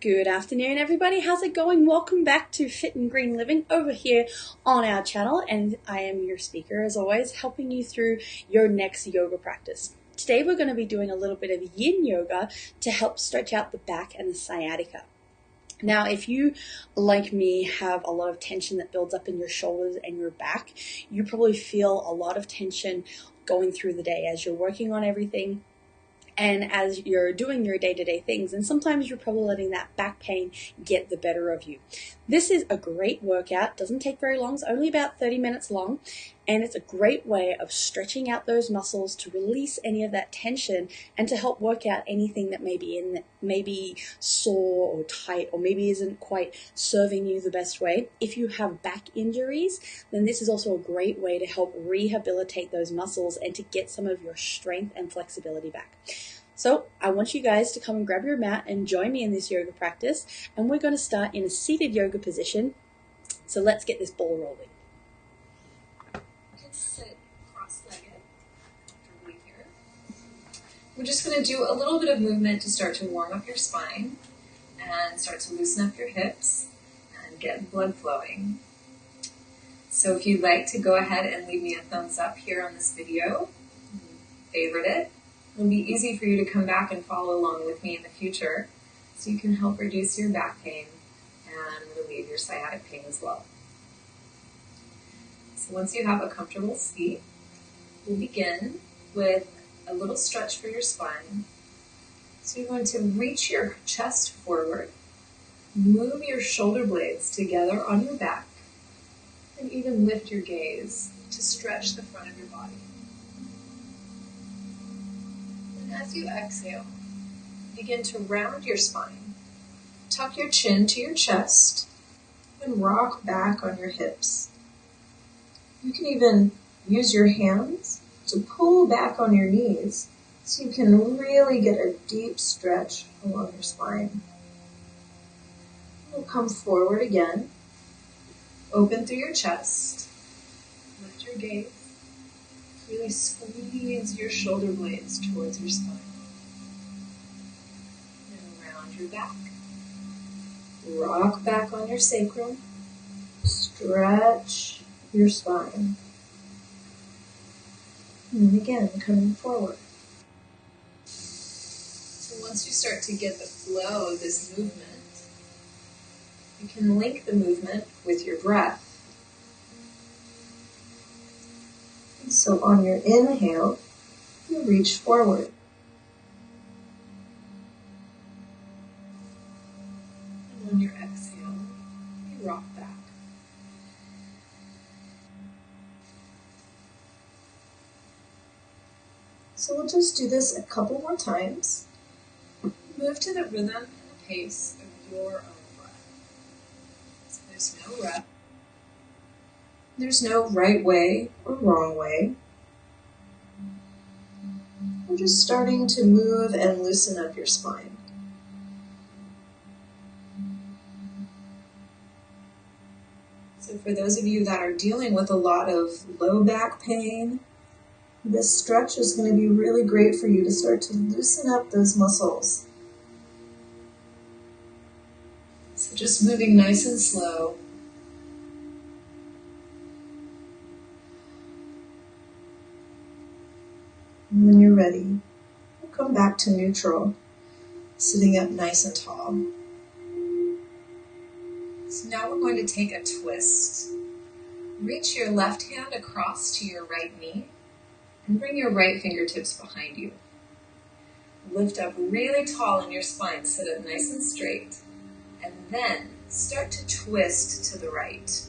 Good afternoon, everybody. How's it going? Welcome back to Fit and Green Living over here on our channel, and I am your speaker as always, helping you through your next yoga practice. Today we're going to be doing a little bit of yin yoga to help stretch out the back and the sciatica. Now, if you, like me, have a lot of tension that builds up in your shoulders and your back, you probably feel a lot of tension going through the day as you're working on everything and as you're doing your day-to-day things, and sometimes you're probably letting that back pain get the better of you. This is a great workout. It doesn't take very long. It's only about 30 minutes long, and it's a great way of stretching out those muscles to release any of that tension and to help work out anything that may be sore or tight or maybe isn't quite serving you the best way. If you have back injuries, then this is also a great way to help rehabilitate those muscles and to get some of your strength and flexibility back. So I want you guys to come and grab your mat and join me in this yoga practice, and we're going to start in a seated yoga position. So let's get this ball rolling. Sit cross-legged comfortably here. We're just going to do a little bit of movement to start to warm up your spine and start to loosen up your hips and get blood flowing. So if you'd like to go ahead and leave me a thumbs up here on this video, favorite it. It'll be easy for you to come back and follow along with me in the future so you can help reduce your back pain and relieve your sciatic pain as well. So once you have a comfortable seat, we'll begin with a little stretch for your spine. So you're going to reach your chest forward, move your shoulder blades together on your back, and even lift your gaze to stretch the front of your body. And as you exhale, begin to round your spine. Tuck your chin to your chest and rock back on your hips. You can even use your hands to pull back on your knees so you can really get a deep stretch along your spine. We'll come forward again. Open through your chest. Lift your gaze. Really squeeze your shoulder blades towards your spine. And round your back. Rock back on your sacrum. Stretch your spine. And again, coming forward. So once you start to get the flow of this movement, you can link the movement with your breath. And so on your inhale, you reach forward. And on your exhale, you rock back. So we'll just do this a couple more times. Move to the rhythm and the pace of your own breath. So there's no rush. There's no right way or wrong way. We're just starting to move and loosen up your spine. So for those of you that are dealing with a lot of low back pain, this stretch is going to be really great for you to start to loosen up those muscles. So just moving nice and slow. And when you're ready, we'll come back to neutral, sitting up nice and tall. So now we're going to take a twist. Reach your left hand across to your right knee. And bring your right fingertips behind you. Lift up really tall in your spine, sit up nice and straight. And then start to twist to the right.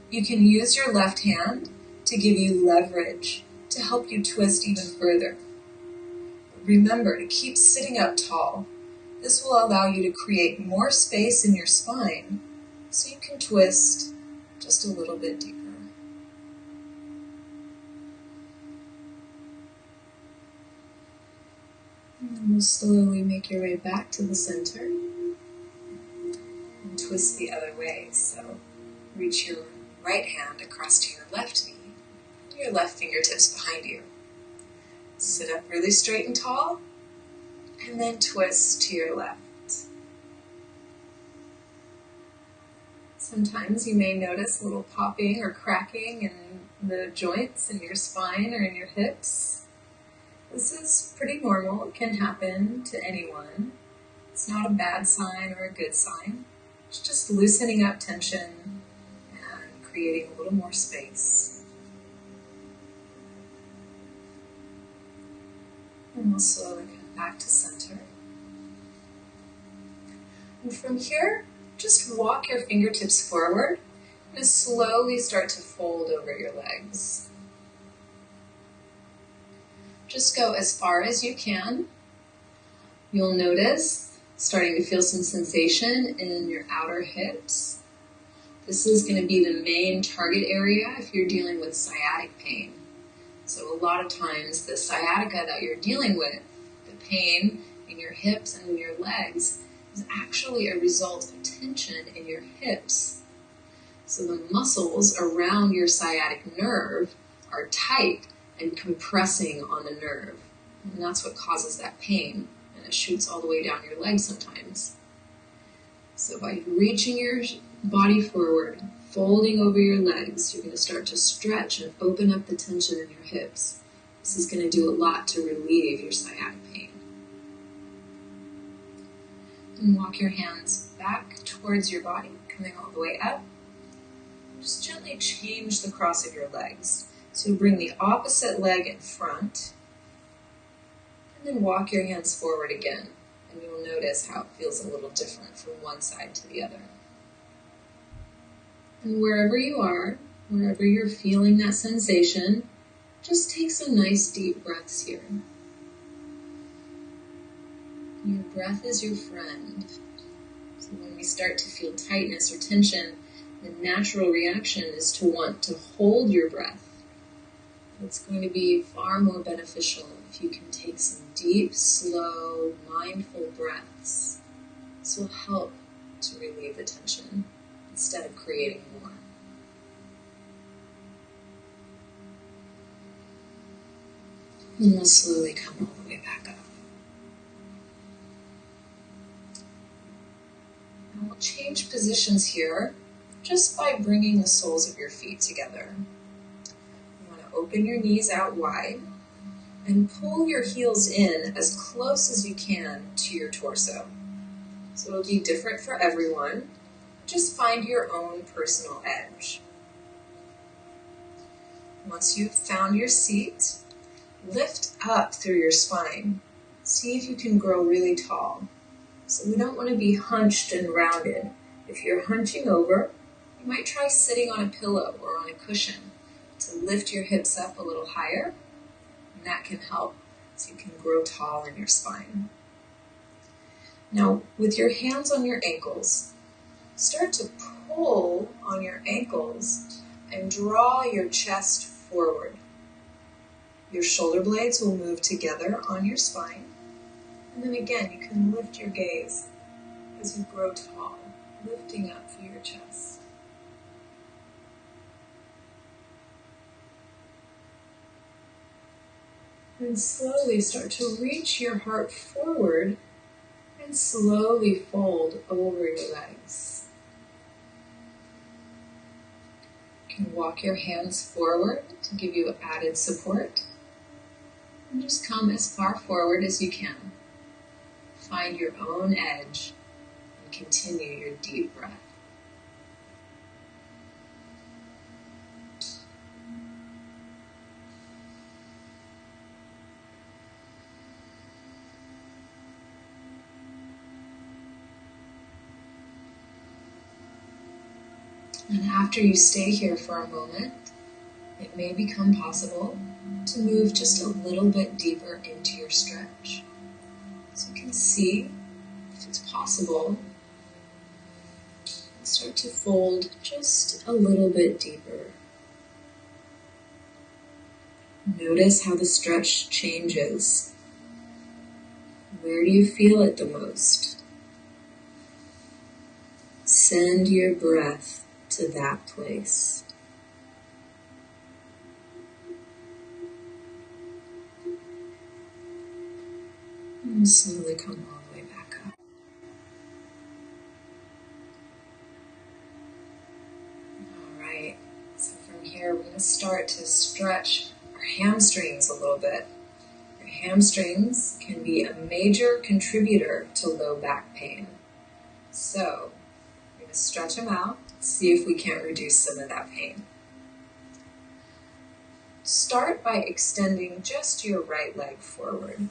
You can use your left hand to give you leverage, to help you twist even further. Remember to keep sitting up tall. This will allow you to create more space in your spine so you can twist just a little bit deeper. And you'll slowly make your way back to the center and twist the other way. So reach your right hand across to your left knee, your left fingertips behind you. Sit up really straight and tall And then twist to your left. Sometimes you may notice a little popping or cracking in the joints in your spine or in your hips. This is pretty normal. It can happen to anyone. It's not a bad sign or a good sign. It's just loosening up tension and creating a little more space. And we'll slowly come back to center. And from here, just walk your fingertips forward and slowly start to fold over your legs. Just go as far as you can. You'll notice starting to feel some sensation in your outer hips. This is going to be the main target area if you're dealing with sciatic pain. So a lot of times the sciatica that you're dealing with, the pain in your hips and in your legs, is actually a result of tension in your hips. So the muscles around your sciatic nerve are tight and compressing on the nerve. And that's what causes that pain. And it shoots all the way down your leg sometimes. So by reaching your body forward, folding over your legs, you're going to start to stretch and open up the tension in your hips. This is going to do a lot to relieve your sciatic pain. And walk your hands back towards your body, coming all the way up. Just gently change the cross of your legs. So bring the opposite leg in front, and then walk your hands forward again. And you'll notice how it feels a little different from one side to the other. And wherever you are, wherever you're feeling that sensation, just take some nice deep breaths here. Your breath is your friend. So when we start to feel tightness or tension, the natural reaction is to want to hold your breath. It's going to be far more beneficial if you can take some deep, slow, mindful breaths. This will help to relieve the tension instead of creating more. And we'll slowly come all the way back up. And we'll change positions here just by bringing the soles of your feet together. You want to open your knees out wide and pull your heels in as close as you can to your torso. So it'll be different for everyone. Just find your own personal edge. Once you've found your seat, lift up through your spine. See if you can grow really tall. So we don't want to be hunched and rounded. If you're hunching over, you might try sitting on a pillow or on a cushion to lift your hips up a little higher, and that can help so you can grow tall in your spine. Now, with your hands on your ankles, start to pull on your ankles and draw your chest forward. Your shoulder blades will move together on your spine. And then again, you can lift your gaze as you grow tall, lifting up through your chest. And slowly start to reach your heart forward and slowly fold over your legs. You can walk your hands forward to give you added support. And just come as far forward as you can. Find your own edge and continue your deep breath. And after you stay here for a moment, it may become possible to move just a little bit deeper into your stretch. So you can see if it's possible, start to fold just a little bit deeper. Notice how the stretch changes. Where do you feel it the most? Send your breath to that place. And slowly come all the way back up. All right, so from here we're going to start to stretch our hamstrings a little bit. Your hamstrings can be a major contributor to low back pain. So we're going to stretch them out, see if we can't reduce some of that pain. Start by extending just your right leg forward.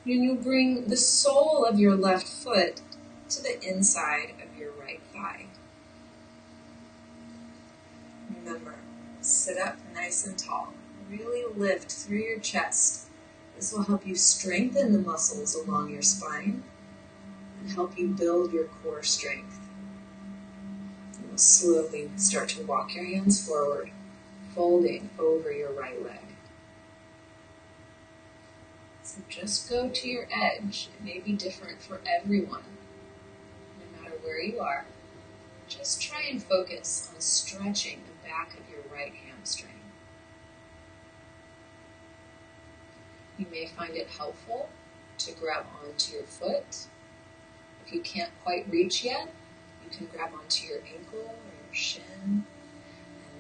And you'll bring the sole of your left foot to the inside of your right thigh. Remember, sit up nice and tall. Really lift through your chest. This will help you strengthen the muscles along your spine and help you build your core strength. You will slowly start to walk your hands forward, folding over your right leg. So just go to your edge. It may be different for everyone. No matter where you are, just try and focus on stretching the back of your right hamstring. You may find it helpful to grab onto your foot. If you can't quite reach yet, you can grab onto your ankle or your shin, and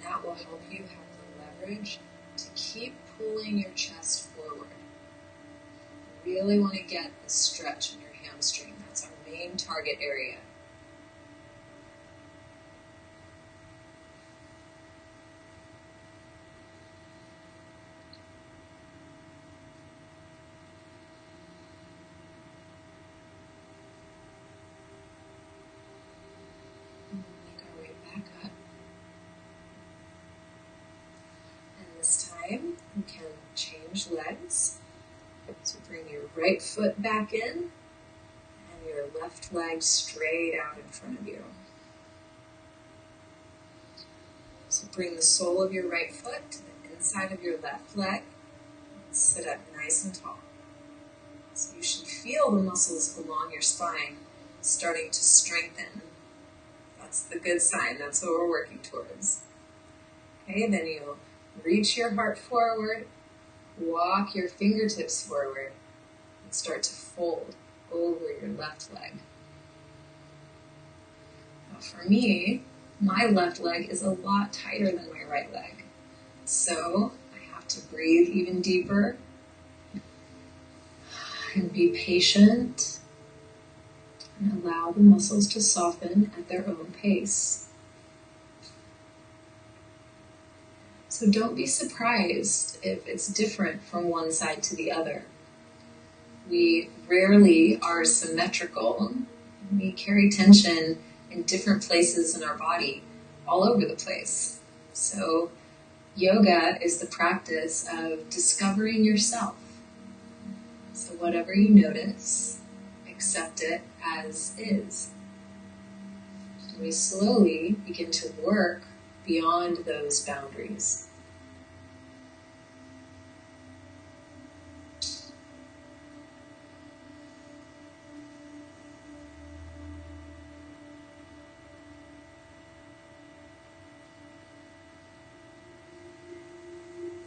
that will help you have the leverage to keep pulling your chest forward. You really want to get a stretch in your hamstring. That's our main target area. Make our way back up. And this time, you can change legs. So bring your right foot back in and your left leg straight out in front of you. So bring the sole of your right foot to the inside of your left leg and sit up nice and tall. So you should feel the muscles along your spine starting to strengthen. That's the good sign. That's what we're working towards. Okay, then you'll reach your heart forward, walk your fingertips forward, and start to fold over your left leg. Now for me, my left leg is a lot tighter than my right leg. So I have to breathe even deeper and be patient and allow the muscles to soften at their own pace. So don't be surprised if it's different from one side to the other. We rarely are symmetrical. We carry tension in different places in our body, all over the place. So yoga is the practice of discovering yourself. So whatever you notice, accept it as is. And we slowly begin to work beyond those boundaries.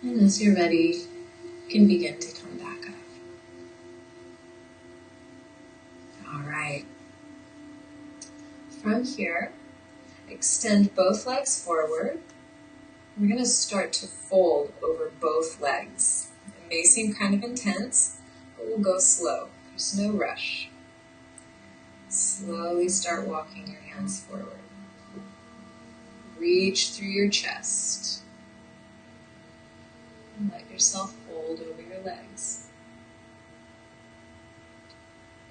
And as you're ready, you can begin to come back up. All right. From here, extend both legs forward. We're going to start to fold over both legs. It may seem kind of intense, but we'll go slow. There's no rush. Slowly start walking your hands forward. Reach through your chest. And let yourself fold over your legs.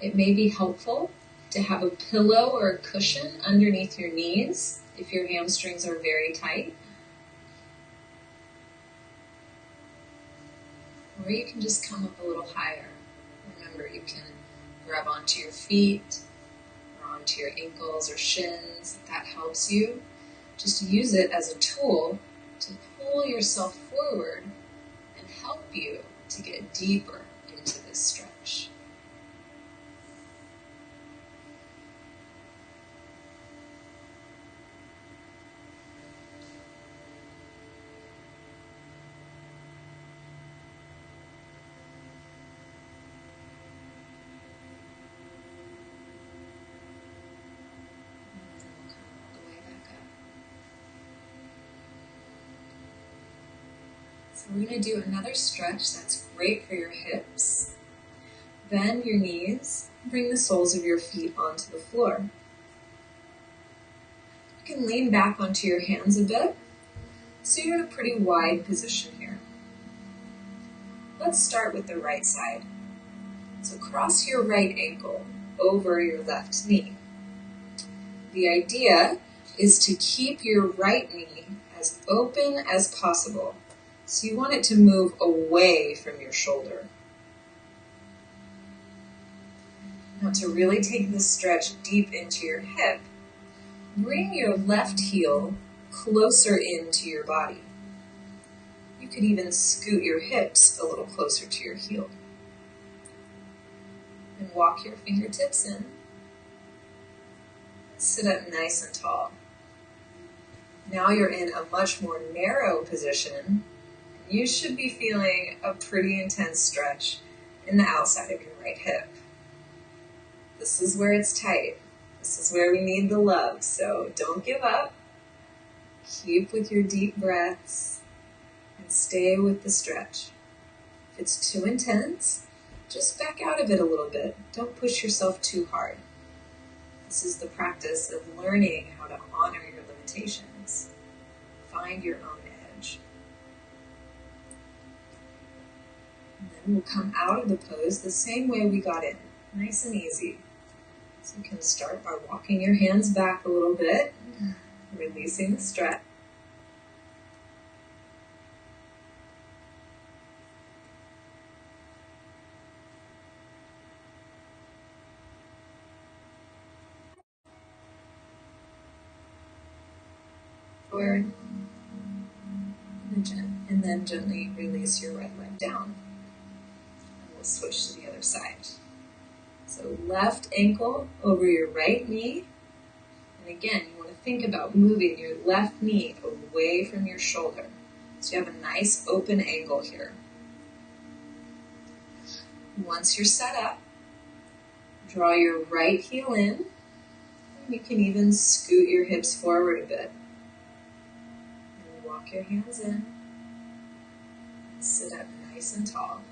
It may be helpful to have a pillow or a cushion underneath your knees if your hamstrings are very tight. Or you can just come up a little higher. Remember, you can grab onto your feet or onto your ankles or shins. If that helps you, just use it as a tool to pull yourself forward and help you to get deeper into this stretch. So we're going to do another stretch that's great for your hips. Bend your knees, bring the soles of your feet onto the floor. You can lean back onto your hands a bit, so you're in a pretty wide position here. Let's start with the right side. So cross your right ankle over your left knee. The idea is to keep your right knee as open as possible. So you want it to move away from your shoulder. Now to really take this stretch deep into your hip, bring your left heel closer into your body. You could even scoot your hips a little closer to your heel. And walk your fingertips in. Sit up nice and tall. Now you're in a much more narrow position. You should be feeling a pretty intense stretch in the outside of your right hip. This is where it's tight. This is where we need the love, so don't give up. Keep with your deep breaths and stay with the stretch. If it's too intense, just back out of it a little bit. Don't push yourself too hard. This is the practice of learning how to honor your limitations. Find your own edge. And then we'll come out of the pose the same way we got in, nice and easy. So you can start by walking your hands back a little bit, releasing the stretch. Forward, and then gently release your right leg down. And we'll switch to the other side. So left ankle over your right knee. And again, you want to think about moving your left knee away from your shoulder. So you have a nice open angle here. Once you're set up, draw your right heel in. You can even scoot your hips forward a bit. And walk your hands in. Sit up nice and tall.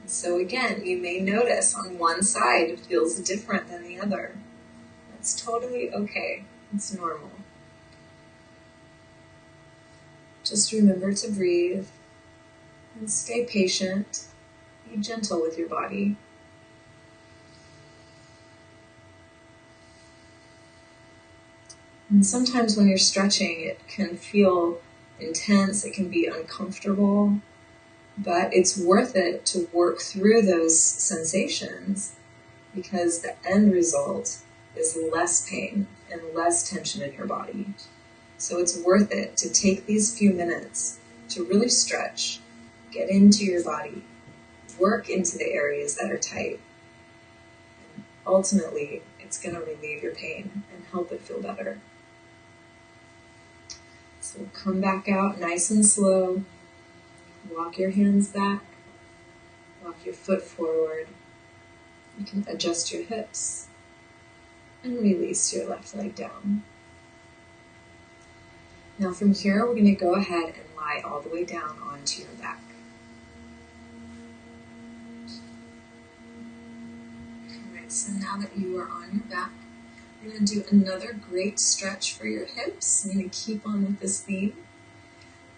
So again, you may notice on one side it feels different than the other. That's totally okay. It's normal. Just remember to breathe and stay patient. Be gentle with your body. And sometimes when you're stretching, it can feel intense, it can be uncomfortable. But it's worth it to work through those sensations because the end result is less pain and less tension in your body. So it's worth it to take these few minutes to really stretch, get into your body, work into the areas that are tight. And ultimately, it's going to relieve your pain and help it feel better. So come back out nice and slow. Walk your hands back, walk your foot forward. You can adjust your hips and release your left leg down. Now from here, we're going to go ahead and lie all the way down onto your back. Alright, so now that you are on your back, we're going to do another great stretch for your hips. I'm going to keep on with this theme.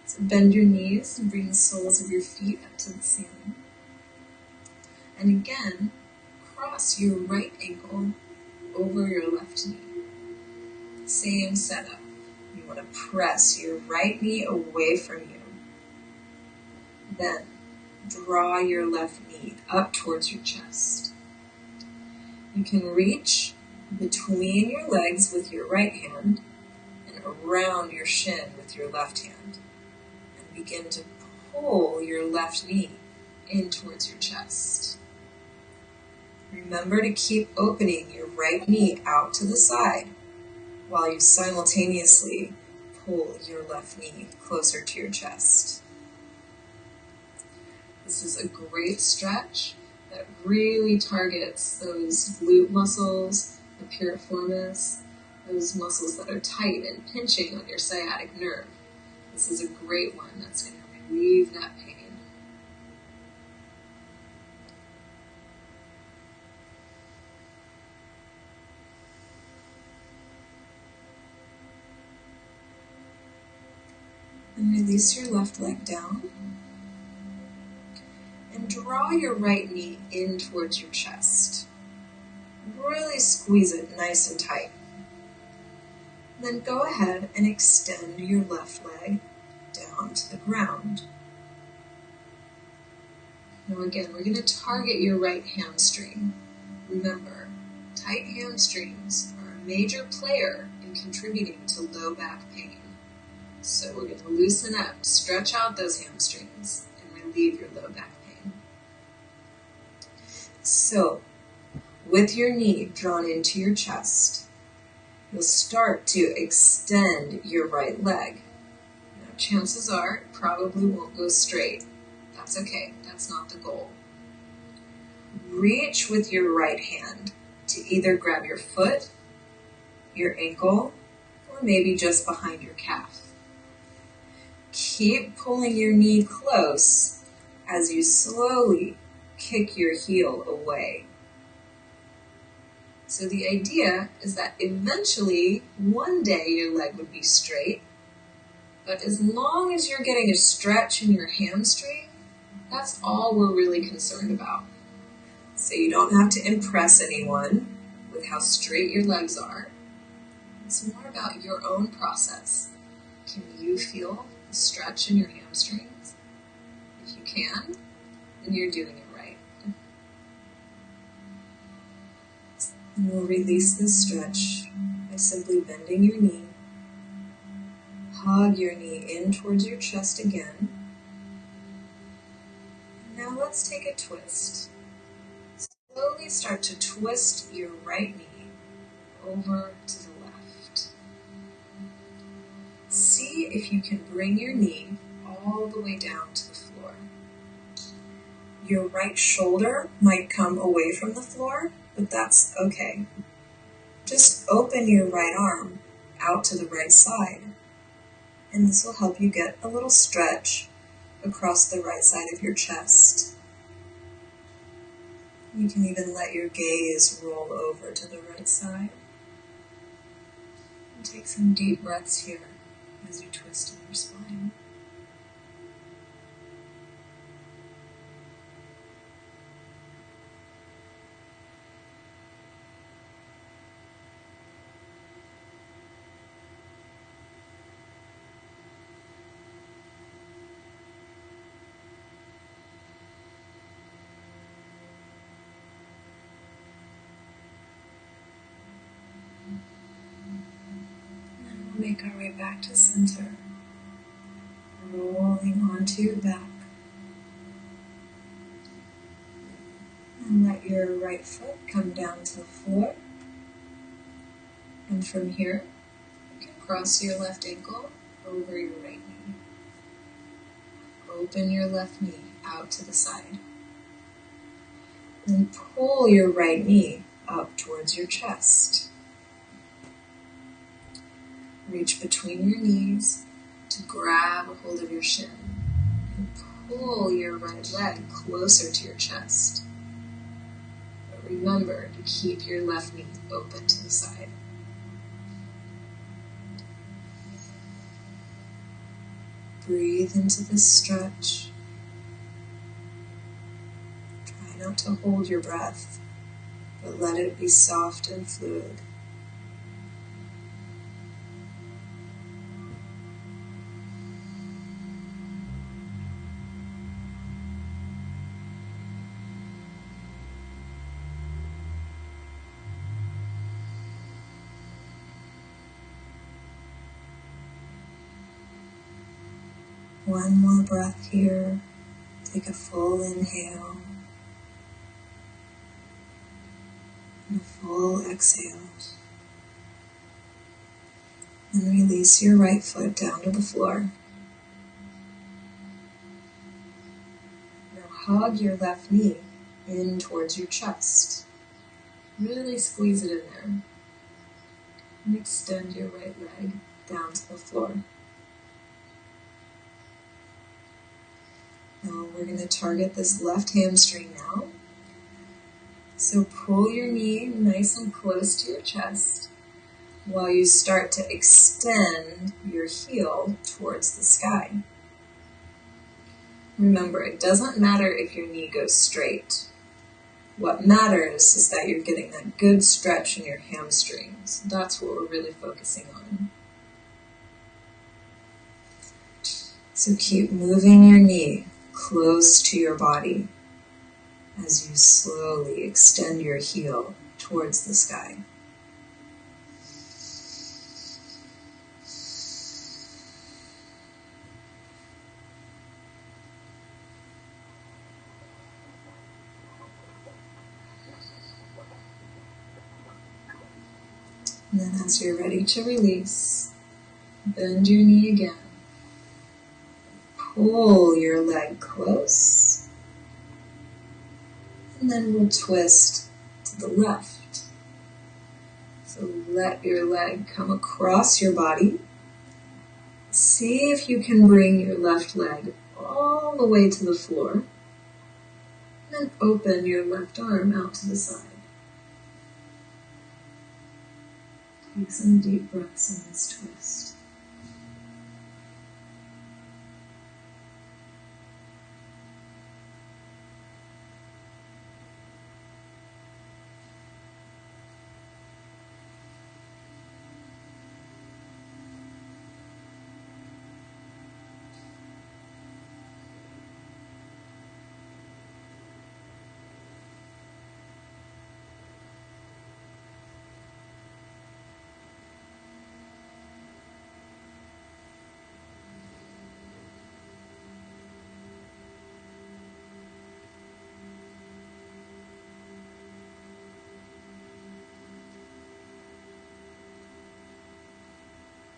So bend your knees and bring the soles of your feet up to the ceiling. And again, cross your right ankle over your left knee. Same setup. You want to press your right knee away from you. Then draw your left knee up towards your chest. You can reach between your legs with your right hand and around your shin with your left hand. Begin to pull your left knee in towards your chest. Remember to keep opening your right knee out to the side while you simultaneously pull your left knee closer to your chest. This is a great stretch that really targets those glute muscles, the piriformis, those muscles that are tight and pinching on your sciatic nerve. This is a great one that's going to relieve that pain. And release your left leg down. And draw your right knee in towards your chest. Really squeeze it nice and tight. Then go ahead and extend your left leg down to the ground. Now again, we're going to target your right hamstring. Remember, tight hamstrings are a major player in contributing to low back pain. So we're going to loosen up, stretch out those hamstrings, and relieve your low back pain. So, with your knee drawn into your chest, you'll start to extend your right leg. Now, chances are it probably won't go straight. That's okay. That's not the goal. Reach with your right hand to either grab your foot, your ankle, or maybe just behind your calf. Keep pulling your knee close as you slowly kick your heel away. So the idea is that eventually, one day your leg would be straight, but as long as you're getting a stretch in your hamstring, that's all we're really concerned about. So you don't have to impress anyone with how straight your legs are. It's more about your own process. Can you feel the stretch in your hamstrings? If you can, then you're doing it right. And we'll release this stretch by simply bending your knee. Hug your knee in towards your chest again. Now let's take a twist. Slowly start to twist your right knee over to the left. See if you can bring your knee all the way down to the floor. Your right shoulder might come away from the floor, but that's okay. Just open your right arm out to the right side, and this will help you get a little stretch across the right side of your chest. You can even let your gaze roll over to the right side. And take some deep breaths here as you twist in your spine. Make our way back to center, rolling onto your back. And let your right foot come down to the floor. And from here, you can cross your left ankle over your right knee. Open your left knee out to the side. And pull your right knee up towards your chest. Reach between your knees to grab a hold of your shin and pull your right leg closer to your chest. But remember to keep your left knee open to the side. Breathe into this stretch. Try not to hold your breath, but let it be soft and fluid. One more breath here. Take a full inhale and a full exhale. And release your right foot down to the floor. Now hug your left knee in towards your chest. Really squeeze it in there. And extend your right leg down to the floor. Now we're going to target this left hamstring now. So pull your knee nice and close to your chest while you start to extend your heel towards the sky. Remember, it doesn't matter if your knee goes straight. What matters is that you're getting that good stretch in your hamstrings. That's what we're really focusing on. So keep moving your knee close to your body as you slowly extend your heel towards the sky. And then as you're ready to release, bend your knee again. Pull your leg close. And then we'll twist to the left. So let your leg come across your body. See if you can bring your left leg all the way to the floor. And then open your left arm out to the side. Take some deep breaths in this twist.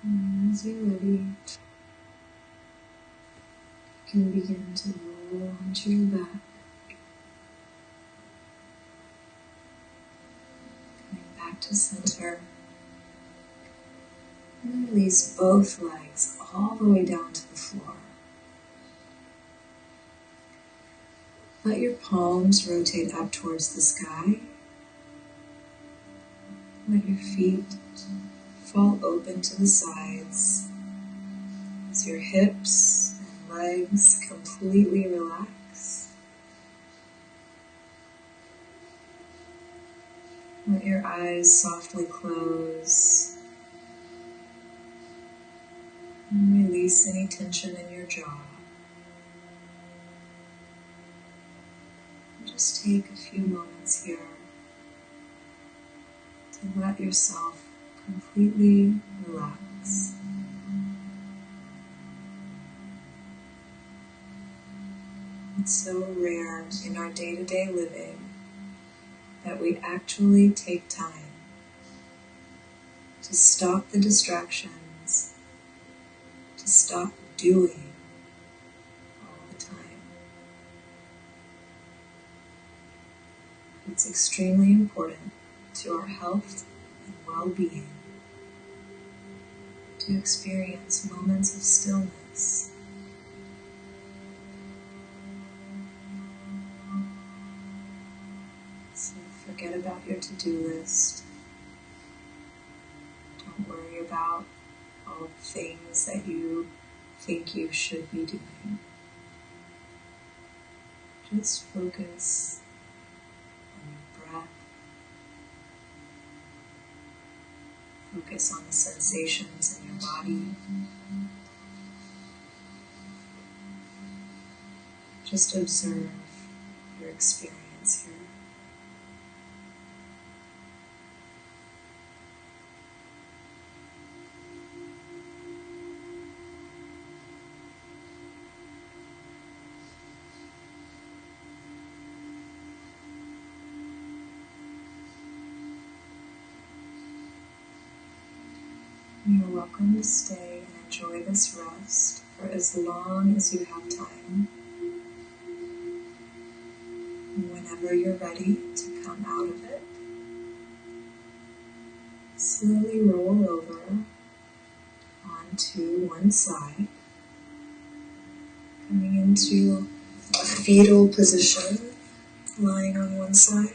And as you're ready, you can begin to roll onto your back, coming back to center, and then release both legs all the way down to the floor. Let your palms rotate up towards the sky. Let your feet fall open to the sides as your hips and legs completely relax. Let your eyes softly close and release any tension in your jaw. And just take a few moments here to let yourself completely relax. It's so rare in our day-to-day living that we actually take time to stop the distractions, to stop doing all the time. It's extremely important to our health and well-being to experience moments of stillness. So forget about your to-do list. Don't worry about all the things that you think you should be doing. Just focus on your breath. Focus on the sensations in your body. Just observe your experience here. You're welcome to stay and enjoy this rest for as long as you have time. And whenever you're ready to come out of it, slowly roll over onto one side, coming into fetal position, lying on one side.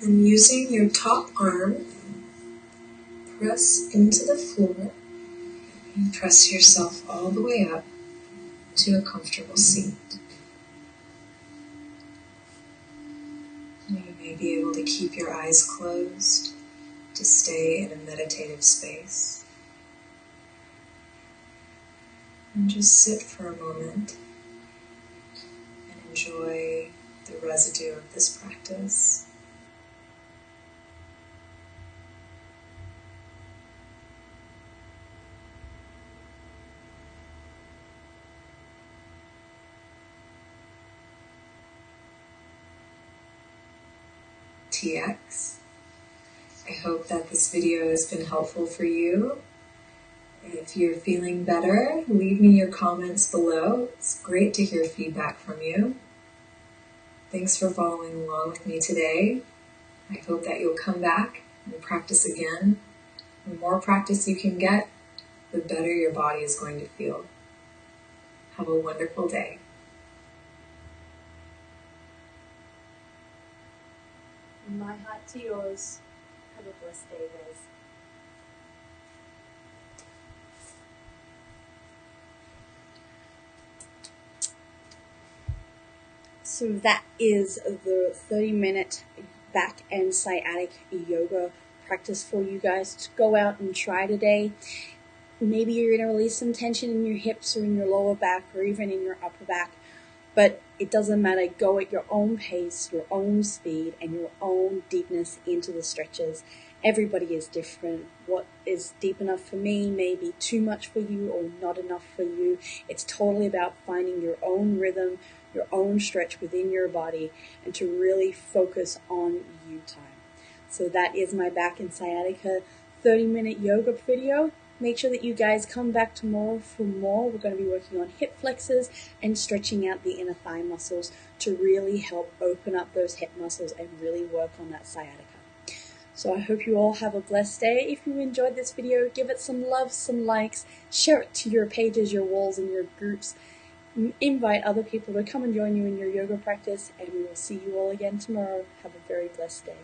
And using your top arm, press into the floor and press yourself all the way up to a comfortable seat. You may be able to keep your eyes closed to stay in a meditative space. And just sit for a moment and enjoy the residue of this practice. TX. I hope that this video has been helpful for you. If you're feeling better, leave me your comments below. It's great to hear feedback from you. Thanks for following along with me today. I hope that you'll come back and practice again. The more practice you can get, the better your body is going to feel. Have a wonderful day. My heart to yours. Have a blessed day, guys. So that is the 30-minute back and sciatic yoga practice for you guys to go out and try today. Maybe you're going to release some tension in your hips or in your lower back or even in your upper back. But it doesn't matter. Go at your own pace, your own speed, and your own deepness into the stretches. Everybody is different. What is deep enough for me may be too much for you or not enough for you. It's totally about finding your own rhythm, your own stretch within your body, and to really focus on you time. So that is my back and sciatica 30-minute yoga video. Make sure that you guys come back tomorrow for more. We're going to be working on hip flexors and stretching out the inner thigh muscles to really help open up those hip muscles and really work on that sciatica. So I hope you all have a blessed day. If you enjoyed this video, give it some love, some likes, share it to your pages, your walls, and your groups. Invite other people to come and join you in your yoga practice, and we will see you all again tomorrow. Have a very blessed day.